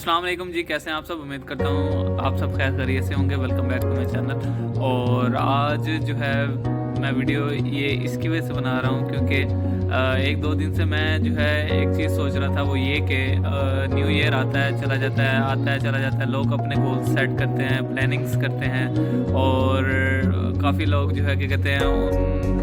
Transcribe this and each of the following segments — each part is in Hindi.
अस्सलाम वालेकुम जी, कैसे हैं आप सब। उम्मीद करता हूँ आप सब खैर खैरियत से होंगे। Welcome back to my channel. और आज जो है मैं वीडियो ये इसकी वजह से बना रहा हूँ क्योंकि एक दो दिन से मैं जो है एक चीज़ सोच रहा था, वो ये कि न्यू ईयर आता है चला जाता है, आता है चला जाता है। लोग अपने गोल सेट करते हैं, प्लानिंग्स करते हैं और काफ़ी लोग जो है क्या कहते हैं उन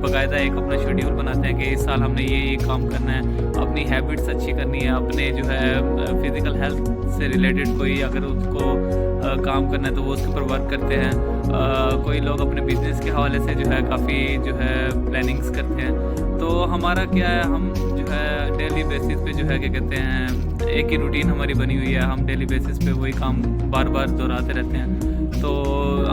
बाकायदा एक अपना शेड्यूल बनाते हैं कि इस साल हमने ये काम करना है, अपनी हैबिट्स अच्छी करनी है, अपने जो है फिज़िकल हेल्थ से रिलेटेड कोई अगर उसको काम करना है तो वो उसके ऊपर वर्क करते हैं। कोई लोग अपने बिजनेस के हवाले से जो है काफ़ी जो है प्लानिंग्स करते हैं। तो हमारा क्या है, हम जो है डेली बेसिस पे जो है क्या कहते हैं एक ही रूटीन हमारी बनी हुई है। हम डेली बेसिस पे वही काम बार बार दोहराते रहते हैं। तो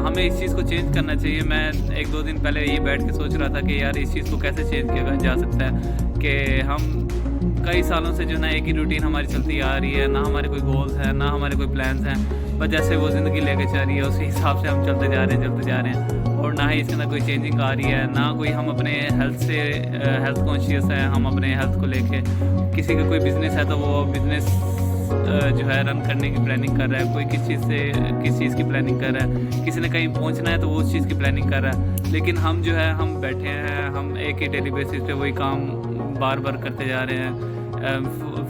हमें इस चीज़ को चेंज करना चाहिए। मैं एक दो दिन पहले ये बैठ के सोच रहा था कि यार इस चीज़ को कैसे चेंज किया जा सकता है कि हम कई सालों से जो ना एक ही रूटीन हमारी चलती आ रही है, ना हमारे कोई गोल्स हैं, ना हमारे कोई प्लान्स हैं, बस जैसे वो ज़िंदगी लेके चल रही है उसी हिसाब से हम चलते जा रहे हैं और ना ही इसके अंदर कोई चेंजिंग आ रही है, ना कोई हम अपने हेल्थ कॉन्शियस है। हम अपने हेल्थ को लेके, किसी का कोई बिज़नेस है तो वो बिज़नेस जो है रन करने की प्लानिंग कर रहा है, कोई किस चीज़ की प्लानिंग कर रहा है, किसी ने कहीं पहुंचना है तो वो उस चीज़ की प्लानिंग कर रहा है। लेकिन हम जो है हम बैठे हैं, हम एक ही डेली बेसिस पे वही काम बार बार करते जा रहे हैं।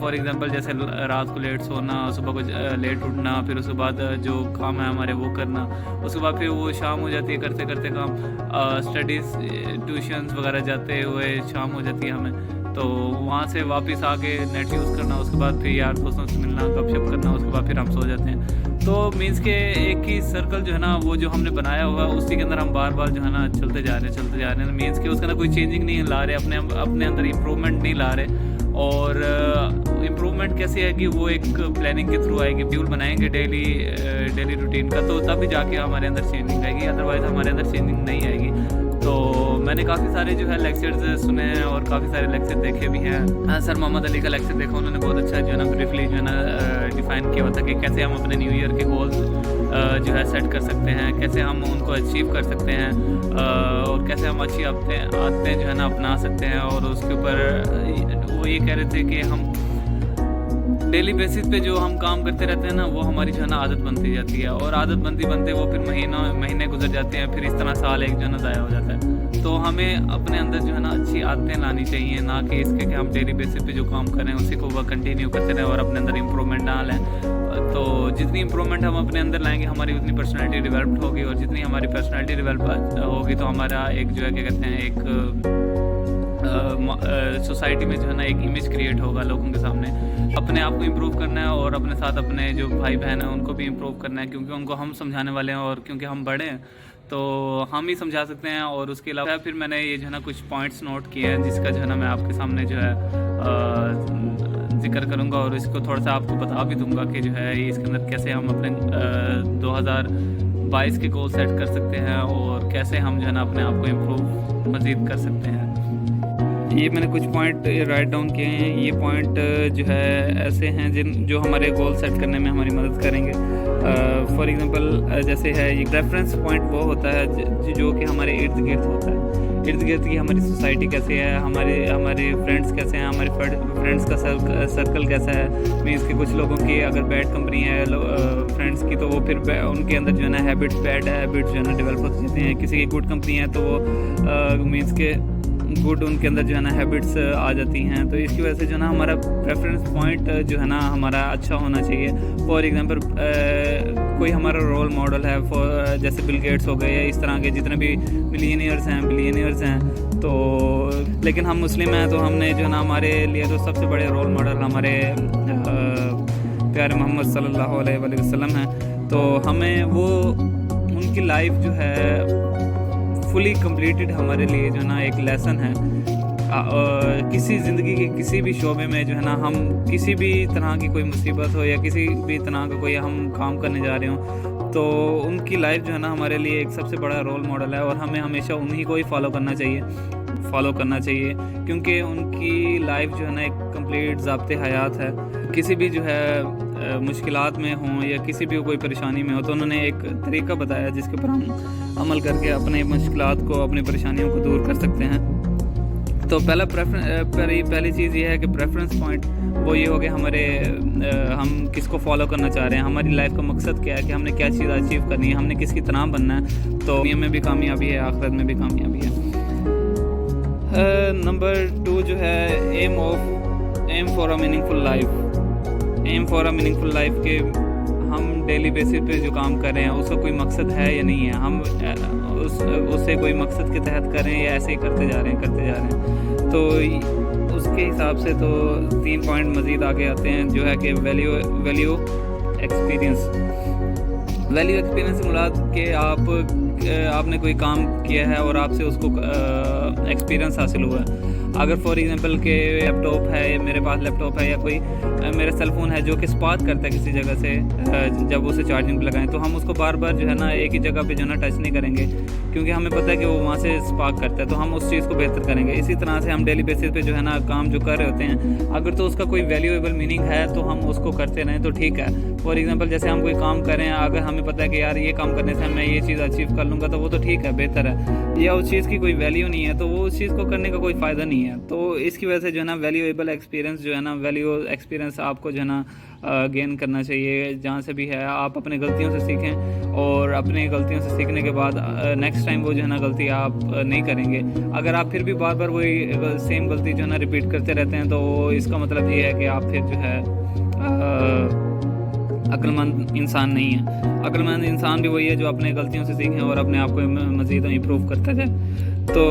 फॉर एग्ज़ाम्पल जैसे रात को लेट सोना, सुबह को लेट उठना, फिर उसके बाद जो काम है हमारे वो करना, उसके बाद फिर वो शाम हो जाती है करते करते काम, स्टडीज़ ट्यूशन्स वगैरह जाते हुए शाम हो जाती है हमें। तो वहाँ से वापस आके नेट यूज़ करना, उसके बाद फिर यार दोस्तों से मिलना, गपशप करना, उसके बाद फिर हम सो जाते हैं। तो मीन्स के एक ही सर्कल जो है ना वो जो हमने बनाया हुआ उसी के अंदर हम बार बार जो है ना चलते जा रहे हैं। मीन्स के उसके अंदर कोई चेंजिंग नहीं ला रहे, अपने अंदर इम्प्रूवमेंट नहीं ला रहे। और इम्प्रूवमेंट कैसे है कि वो एक प्लानिंग के थ्रू आएगी, शेड्यूल बनाएंगे डेली रूटीन का, तो तभी जाके हमारे अंदर चेंजिंग आएगी, अदरवाइज़ हमारे अंदर चेंजिंग नहीं आएगी। तो मैंने काफ़ी सारे जो है लेक्चर्स सुने हैं और काफ़ी सारे लेक्चर देखे भी हैं। सर मोहम्मद अली का लेक्चर देखा, उन्होंने बहुत अच्छा जो है ना ब्रीफली जो है ना डिफ़ाइन किया हुआ था कि कैसे हम अपने न्यू ईयर के गोल्स जो है सेट कर सकते हैं, कैसे हम उनको अचीव कर सकते हैं और कैसे हम अच्छी आदतें जो है ना अपना सकते हैं। और उसके ऊपर वो ये कह रहे थे कि हम डेली बेसिस पे जो हम काम करते रहते हैं ना वो हमारी जो है ना आदत बनती जाती है, और आदत बनते वो फिर महीने गुजर जाते हैं, फिर इस तरह साल एक जो है ना ज़ाया हो जाता है। तो हमें अपने अंदर जो है ना अच्छी आदतें लानी चाहिए, ना कि इसके कि हम डेली बेसिस पे जो काम कर रहे हैं उसी को वह कंटिन्यू करते रहें और अपने अंदर इम्प्रूवमेंट ना लाएँ। तो जितनी इम्प्रूवमेंट हम अपने अंदर लाएंगे हमारी उतनी पर्सनैलिटी डेवलप्ड होगी, और जितनी हमारी पर्सनैलिटी डेवलप होगी तो हमारा एक जो है क्या कहते हैं एक सोसाइटी में जो है ना एक इमेज क्रिएट होगा लोगों के सामने। अपने आप को इम्प्रूव करना है और अपने साथ अपने जो भाई बहन हैं उनको भी इम्प्रूव करना है, क्योंकि उनको हम समझाने वाले हैं और क्योंकि हम बड़े हैं तो हम ही समझा सकते हैं। और उसके अलावा फिर मैंने ये जो है ना कुछ पॉइंट्स नोट किए हैं जिसका जो है ना मैं आपके सामने जो है जिक्र करूँगा और इसको थोड़ा सा आपको बता भी दूँगा कि जो है इसके अंदर कैसे हम अपने 2022 के गोल सेट कर सकते हैं और कैसे हम जो है ना अपने आप को इम्प्रूव मज़ीद कर सकते हैं। ये मैंने कुछ पॉइंट राइट डाउन किए हैं। ये पॉइंट जो है ऐसे हैं जो हमारे गोल सेट करने में हमारी मदद करेंगे। फॉर एग्जांपल जैसे है ये रेफरेंस पॉइंट वो होता है जो कि हमारे इर्द गिर्द होता है। इर्द गिर्द की हमारी सोसाइटी कैसे है, हमारे फ्रेंड्स कैसे हैं, हमारे फ्रेंड्स का सर्कल कैसा है। मीन्स कि कुछ लोगों की अगर बैड कंपनी है फ्रेंड्स की तो वो फिर उनके अंदर जो है ना बैड हैबिट्स जो है ना डेवलप हो जाती हैं। किसी की गुड कंपनी है तो वो मीन्स के गुड उनके अंदर जो है ना हैबिट्स आ जाती हैं। तो इसकी वजह से जो है ना हमारा प्रेफरेंस पॉइंट जो है ना हमारा अच्छा होना चाहिए। फॉर एग्जांपल कोई हमारा रोल मॉडल है, जैसे बिल गेट्स हो गए या इस तरह के जितने भी बिलियनियर्स हैं तो लेकिन हम मुस्लिम हैं तो हमने जो है ना हमारे लिए तो सबसे बड़े रोल मॉडल हमारे प्यारे मोहम्मद सल्लल्लाहु अलैहि वसल्लम हैं। तो हमें वो उनकी लाइफ जो है फुली कंप्लीटेड हमारे लिए जो है ना एक लेसन है। किसी ज़िंदगी के किसी भी शोबे में जो है ना हम किसी भी तरह की कोई मुसीबत हो या किसी भी तरह का कोई हम काम करने जा रहे हो तो उनकी लाइफ जो है ना हमारे लिए एक सबसे बड़ा रोल मॉडल है और हमें हमेशा उन्हीं को ही फॉलो करना चाहिए क्योंकि उनकी लाइफ जो है ना एक कंप्लीट ज़ाब्ते हयात है। किसी भी जो है मुश्किलात में हों या किसी भी कोई परेशानी में हो तो उन्होंने एक तरीका बताया जिसके ऊपर हम अमल करके अपने मुश्किलात को, अपनी परेशानियों को दूर कर सकते हैं। तो पहली चीज़ ये है कि प्रेफरेंस पॉइंट वो ये हो गया हमारे हम किसको फॉलो करना चाह रहे हैं, हमारी लाइफ का मकसद क्या है, कि हमने क्या चीज़ अचीव करनी है, हमने किसकी तरह बनना है। तो दुनिया में भी कामयाबी है, आखिरत में भी कामयाबी है। नंबर 2 जो है aim for a meaningful life. Aim for a meaningful life के हम डेली बेसिस पे जो काम कर रहे हैं उसका कोई मकसद है या नहीं है, हम उससे कोई मकसद के तहत कर रहे हैं या ऐसे ही करते जा रहे हैं। तो उसके हिसाब से तो 3 पॉइंट मज़ीद आगे आते हैं, जो है कि वैल्यू एक्सपीरियंस। वैल्यू एक्सपीरियंस से मुराद कि आपने कोई काम किया है और आपसे उसको एक्सपीरियंस हासिल हुआ है। अगर फॉर एग्जांपल के लैपटॉप है, मेरे पास लैपटॉप है या कोई मेरा सेल फ़ोन है जो कि स्पार्क करता है किसी जगह से, जब उसे चार्जिंग पर लगाएं तो हम उसको बार बार जो है ना एक ही जगह पे जो है ना टच नहीं करेंगे, क्योंकि हमें पता है कि वो वहाँ से स्पार्क करता है, तो हम उस चीज़ को बेहतर करेंगे। इसी तरह से हम डेली बेसिस पे जो है ना काम जो कर रहे होते हैं, अगर तो उसका कोई वैल्यूएबल मीनिंग है तो हम उसको करते रहें तो ठीक है। फॉर एग्जांपल जैसे हम कोई काम करें, अगर हमें पता है कि यार ये काम करने से मैं ये चीज़ अचीव कर लूँगा तो वो तो ठीक है, बेहतर है। या उस चीज़ की कोई वैल्यू नहीं है तो वो उस चीज़ को करने का कोई फ़ायदा नहीं है। तो इसकी वजह से जो है ना वैल्यूएबल एक्सपीरियंस जो है ना वैल्यू एक्सपीरियंस आपको जो है ना गेन करना चाहिए। जहाँ से भी है आप अपने गलतियों से सीखें, और अपनी गलतियों से सीखने के बाद नेक्स्ट टाइम वो जो है ना गलती आप नहीं करेंगे। अगर आप फिर भी बार बार वही सेम गलती जो है ना रिपीट करते रहते हैं तो इसका मतलब ये है कि आप फिर जो है अक्लमंद इंसान नहीं है। अक्लमंद इंसान भी वही है जो अपने गलतियों से सीखें और अपने आप को मज़ीद इम्प्रूव करता जाए। तो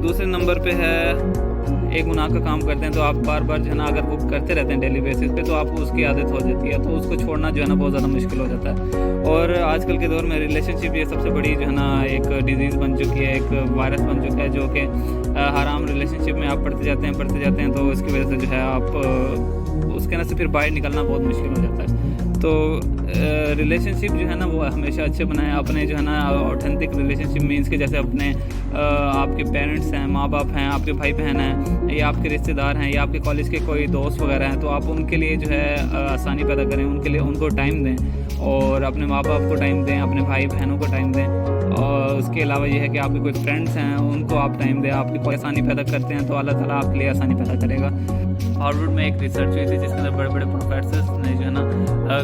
दूसरे नंबर पे है एक गुनाह का काम करते हैं तो आप बार बार जो है ना अगर वो करते रहते हैं डेली बेसिस पे तो आपको उसकी आदत हो जाती है, तो उसको छोड़ना जो है ना बहुत ज़्यादा मुश्किल हो जाता है। और आजकल के दौर में रिलेशनशिप ये सबसे बड़ी जो है ना एक डिजीज़ बन चुकी है, एक वायरस बन चुका है, जो कि हराम रिलेशनशिप में आप पढ़ते जाते हैं तो इसकी वजह से जो है आप उसके अंदर से फिर बाहर निकलना बहुत मुश्किल हो जाता है। तो रिलेशनशिप जो है ना वो हमेशा अच्छे बनाएं। अपने जो है ना ऑथेंटिक रिलेशनशिप मीन्स के जैसे अपने आपके पेरेंट्स हैं, माँ बाप हैं, आपके भाई बहन हैं, या आपके रिश्तेदार हैं, या आपके कॉलेज के कोई दोस्त वगैरह हैं, तो आप उनके लिए जो है आसानी पैदा करें, उनके लिए उनको टाइम दें, और अपने माँ बाप को टाइम दें, अपने भाई बहनों को टाइम दें। और उसके अलावा ये है कि आपके कोई फ्रेंड्स हैं उनको आप टाइम दें। आपकी कोई आसानी पैदा करते हैं तो अल्लाह ताला आपके लिए आसानी पैदा करेगा। हार्वर्ड में एक रिसर्च हुई थी जिसके अंदर बड़े बड़े प्रोफेसर्स ने जो है ना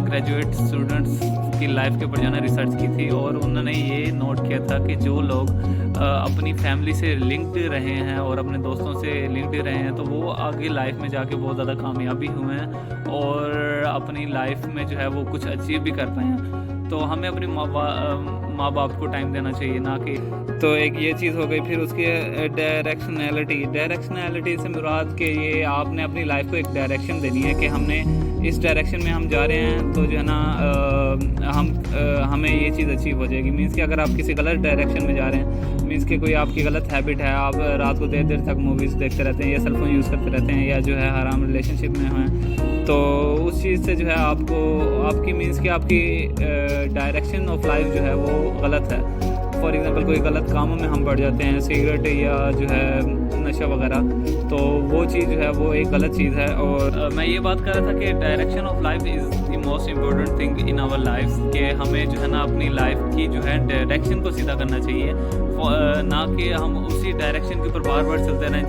ग्रेजुएट स्टूडेंट्स की लाइफ के ऊपर जो है ना रिसर्च की थी, और उन्होंने ये नोट किया था कि जो लोग अपनी फैमिली से लिंक्ड रहे हैं और अपने दोस्तों से लिंक्ड रहे हैं तो वो आगे लाइफ में जाके बहुत ज़्यादा कामयाबी हुए हैं और अपनी लाइफ में जो है वो कुछ अचीव भी कर पाए हैं। तो हमें अपने माँ बाप को टाइम देना चाहिए, ना कि। तो एक ये चीज़ हो गई। फिर उसके डायरेक्शनैलिटी से मुराद के ये आपने अपनी लाइफ को एक डायरेक्शन देनी है कि हमने इस डायरेक्शन में हम जा रहे हैं तो जो है ना हमें ये चीज़ अचीव हो जाएगी। मीन्स कि अगर आप किसी गलत डायरेक्शन में जा रहे हैं, मीन्स कि कोई आपकी गलत हैबिट है, आप रात को देर तक मूवीज़ देखते रहते हैं या सेलफोन यूज़ करते रहते हैं या जो है हराम रिलेशनशिप में हैं, तो उस चीज़ से जो है आपकी मीन्स कि आपकी डायरेक्शन ऑफ लाइफ जो है वो गलत है। फॉर एग्जांपल कोई गलत कामों में हम बढ़ जाते हैं, सिगरेट या जो है नशा वगैरह, तो वो चीज़ जो है वो एक गलत चीज़ है। और मैं ये बात कर रहा था कि direction of life is the most important thing in our life, कि हमें जो है ना अपनी लाइफ की जो है डायरेक्शन को सीधा करना चाहिए, ना कि हम उसी डायरेक्शन के ऊपर बार बार चलते रहें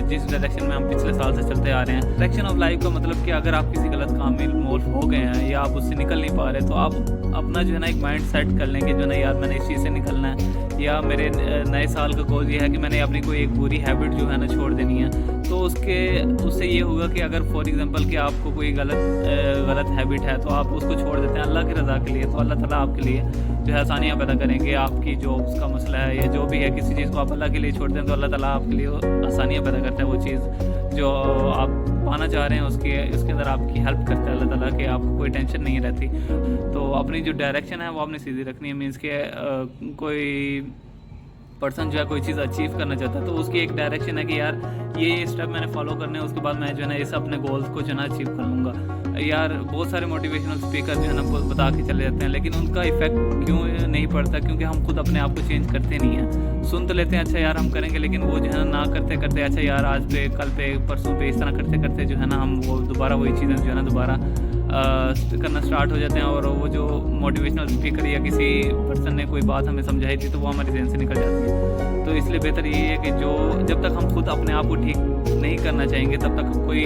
जिस डायरेक्शन में हम पिछले साल से चलते आ रहे हैं। डायरेक्शन ऑफ लाइफ का मतलब कि अगर आप किसी गलत काम में इन्वॉल्व हो गए हैं या आप उससे निकल नहीं पा रहे, तो आप अपना जो है ना एक माइंड सेट कर लेंगे जो ना यार मैंने इस चीज़ से निकलना है, या मेरे नए साल का गोल ये है कि मैंने अपनी कोई एक बुरी हैबिट जो है ना छोड़ देनी है। तो उससे ये होगा कि अगर फॉर एग्जांपल कि आपको कोई गलत हैबिट है तो आप उसको छोड़ देते हैं अल्लाह की रज़ा के लिए, तो अल्लाह ताला आपके लिए जो है आसानियाँ पैदा करेंगे। आपकी जॉब्स का मसला है या जो भी है, किसी चीज़ को आप अल्लाह के लिए छोड़ दें तो अल्लाह ताला आपके लिए आसानियाँ पैदा करता है। वो चीज़ जो आप पाना चाह रहे हैं उसके अंदर आपकी हेल्प करता है अल्लाह ताला, कि आपको कोई टेंशन नहीं रहती। तो अपनी जो डायरेक्शन है वो आपने सीधी रखनी है। मीन्स के कोई पर्सन जो है कोई चीज़ अचीव करना चाहता है तो उसकी एक डायरेक्शन है कि यार ये स्टेप मैंने फॉलो करने हैं, उसके बाद मैं जो है ना इस अपने गोल्स को जो है ना अचीव कर लूँगा। यार बहुत सारे मोटिवेशनल स्पीकर जो है ना बता के चले जाते हैं, लेकिन उनका इफेक्ट क्यों नहीं पड़ता? क्योंकि हम खुद अपने आप को चेंज करते नहीं हैं। सुन तो लेते हैं अच्छा यार हम करेंगे, लेकिन वो जो है ना करते करते अच्छा यार आज पे कल पे परसों पे इस तरह करते करते जो है ना हम वो दोबारा वही चीज़ें जो है ना दोबारा करना स्टार्ट हो जाते हैं और वो जो मोटिवेशनल स्पीकर या किसी पर्सन ने कोई बात हमें समझाई थी तो वो हमारे जहन से निकल जाती है। तो इसलिए बेहतर ये है कि जो जब तक हम खुद अपने आप को ठीक नहीं करना चाहेंगे तब तक कोई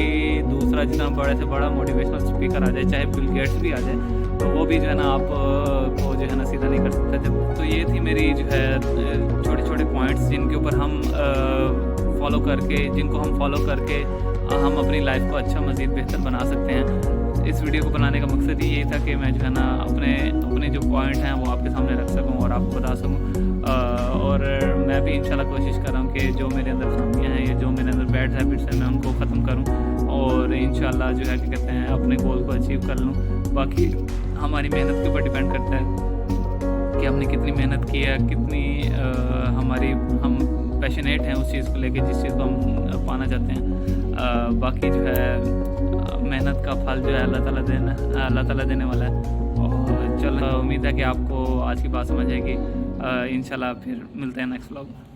दूसरा जितना बड़े से बड़ा मोटिवेशनल स्पीकर आ जाए, चाहे बिल गेट्स भी आ जाए, तो वो भी जो है ना आप को जो है ना सीधा नहीं कर सकता। जब तो ये थी मेरी जो है छोटे छोटे पॉइंट्स जिनके ऊपर हम फॉलो करके जिनको हम फॉलो करके हम अपनी लाइफ को अच्छा मज़ीद बेहतर बना सकते हैं। इस वीडियो को बनाने का मकसद ही ये था कि मैं जो है ना अपने जो पॉइंट हैं वो आपके सामने रख सकूं और आपको बता सकूं। और मैं भी इंशाल्लाह कोशिश कर रहा हूँ कि जो मेरे अंदर खामियाँ हैं या जो मेरे अंदर बैड हैबिट्स हैं मैं उनको ख़त्म करूँ और इंशाल्लाह जो है कि कहते हैं अपने गोल को अचीव कर लूँ। बाकी हमारी मेहनत के ऊपर डिपेंड करता है कि हमने कितनी मेहनत की है, कितनी हम पैशनेट हैं उस चीज़ को लेके जिस चीज़ को हम पाना चाहते हैं। बाकी जो है मेहनत का फल जो है अल्लाह ताला देने वाला है। और चलो उम्मीद है कि आपको आज की बात समझ आएगी। इंशाल्लाह फिर मिलते हैं नेक्स्ट व्लॉग में।